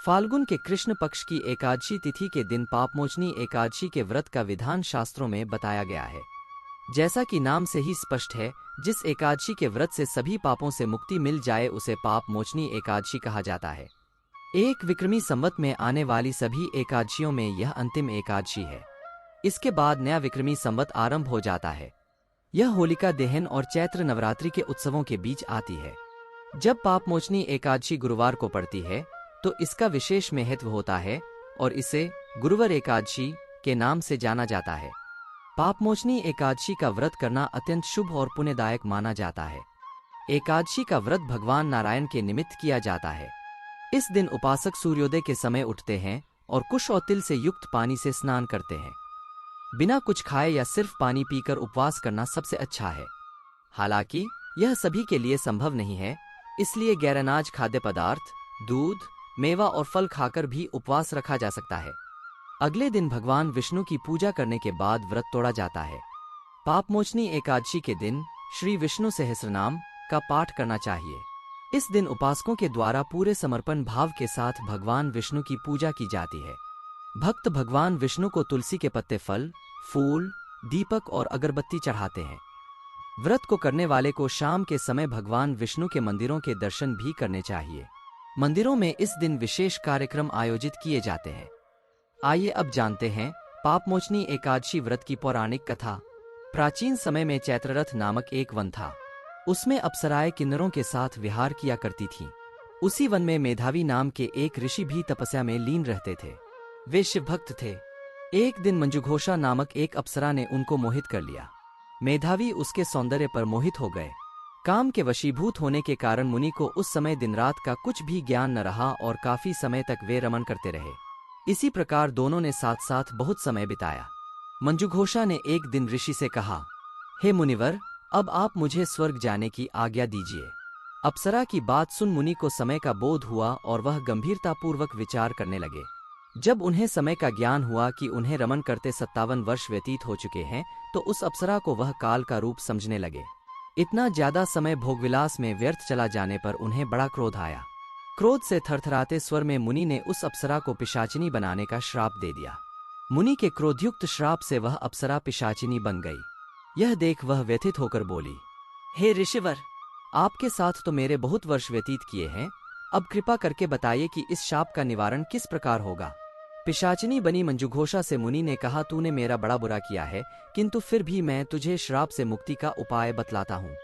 फाल्गुन के कृष्ण पक्ष की एकादशी तिथि के दिन पापमोचनी एकादशी के व्रत का विधान शास्त्रों में बताया गया है। जैसा कि नाम से ही स्पष्ट है, जिस एकादशी के व्रत से सभी पापों से मुक्ति मिल जाए उसे पापमोचनी एकादशी कहा जाता है। एक विक्रमी संवत में आने वाली सभी एकादशियों में यह अंतिम एकादशी है। इसके बाद नया विक्रमी संवत आरंभ हो जाता है। यह होलिका दहन और चैत्र नवरात्रि के उत्सवों के बीच आती है। जब पापमोचनी एकादशी गुरुवार को पड़ती है तो इसका विशेष महत्व होता है और इसे गुरुवार एकादशी के नाम से जाना जाता है। पापमोचनी एकादशी का व्रत करना अत्यंत शुभ और पुण्यदायक माना जाता है। एकादशी का व्रत भगवान नारायण के निमित्त किया जाता है। इस दिन उपासक सूर्योदय के समय उठते हैं और कुश और तिल से युक्त पानी से स्नान करते हैं। बिना कुछ खाए या सिर्फ पानी पीकर उपवास करना सबसे अच्छा है। हालांकि यह सभी के लिए संभव नहीं है, इसलिए गैरअनाज खाद्य पदार्थ, दूध, मेवा और फल खाकर भी उपवास रखा जा सकता है। अगले दिन भगवान विष्णु की पूजा करने के बाद व्रत तोड़ा जाता है। पापमोचनी एकादशी के दिन श्री विष्णु सहस्रनाम का पाठ करना चाहिए। इस दिन उपासकों के द्वारा पूरे समर्पण भाव के साथ भगवान विष्णु की पूजा की जाती है। भक्त भगवान विष्णु को तुलसी के पत्ते, फल, फूल, दीपक और अगरबत्ती चढ़ाते हैं। व्रत को करने वाले को शाम के समय भगवान विष्णु के मंदिरों के दर्शन भी करने चाहिए। मंदिरों में इस दिन विशेष कार्यक्रम आयोजित किए जाते हैं। आइए अब जानते हैं पापमोचनी एकादशी व्रत की पौराणिक कथा। प्राचीन समय में चैत्ररथ नामक एक वन था। उसमें अप्सराएं किन्नरों के साथ विहार किया करती थीं। उसी वन में मेधावी नाम के एक ऋषि भी तपस्या में लीन रहते थे। वे शिव भक्त थे। एक दिन मंजुघोषा नामक एक अप्सरा ने उनको मोहित कर लिया। मेधावी उसके सौंदर्य पर मोहित हो गए। काम के वशीभूत होने के कारण मुनि को उस समय दिन रात का कुछ भी ज्ञान न रहा और काफी समय तक वे रमन करते रहे। इसी प्रकार दोनों ने साथ साथ बहुत समय बिताया। मंजुघोषा ने एक दिन ऋषि से कहा, हे मुनिवर, अब आप मुझे स्वर्ग जाने की आज्ञा दीजिए। अप्सरा की बात सुन मुनि को समय का बोध हुआ और वह गंभीरतापूर्वक विचार करने लगे। जब उन्हें समय का ज्ञान हुआ कि उन्हें रमन करते 57 वर्ष व्यतीत हो चुके हैं, तो उस अप्सरा को वह काल का रूप समझने लगे। इतना ज्यादा समय भोगविलास में व्यर्थ चला जाने पर उन्हें बड़ा क्रोध आया। क्रोध से थरथराते स्वर में मुनि ने उस अप्सरा को पिशाचिनी बनाने का श्राप दे दिया। मुनि के क्रोधयुक्त श्राप से वह अप्सरा पिशाचिनी बन गई। यह देख वह व्यथित होकर बोली, हे ऋषिवर, आपके साथ तो मेरे बहुत वर्ष व्यतीत किए हैं। अब कृपा करके बताइए कि इस शाप का निवारण किस प्रकार होगा। पिशाचिनी बनी मंजुघोषा से मुनि ने कहा, तूने मेरा बड़ा बुरा किया है, किंतु फिर भी मैं तुझे श्राप से मुक्ति का उपाय बतलाता हूँ।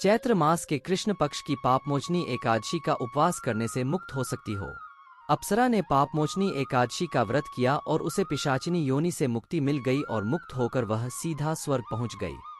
चैत्र मास के कृष्ण पक्ष की पापमोचनी एकादशी का उपवास करने से मुक्त हो सकती हो। अप्सरा ने पापमोचनी एकादशी का व्रत किया और उसे पिशाचिनी योनि से मुक्ति मिल गई और मुक्त होकर वह सीधा स्वर्ग पहुंच गई।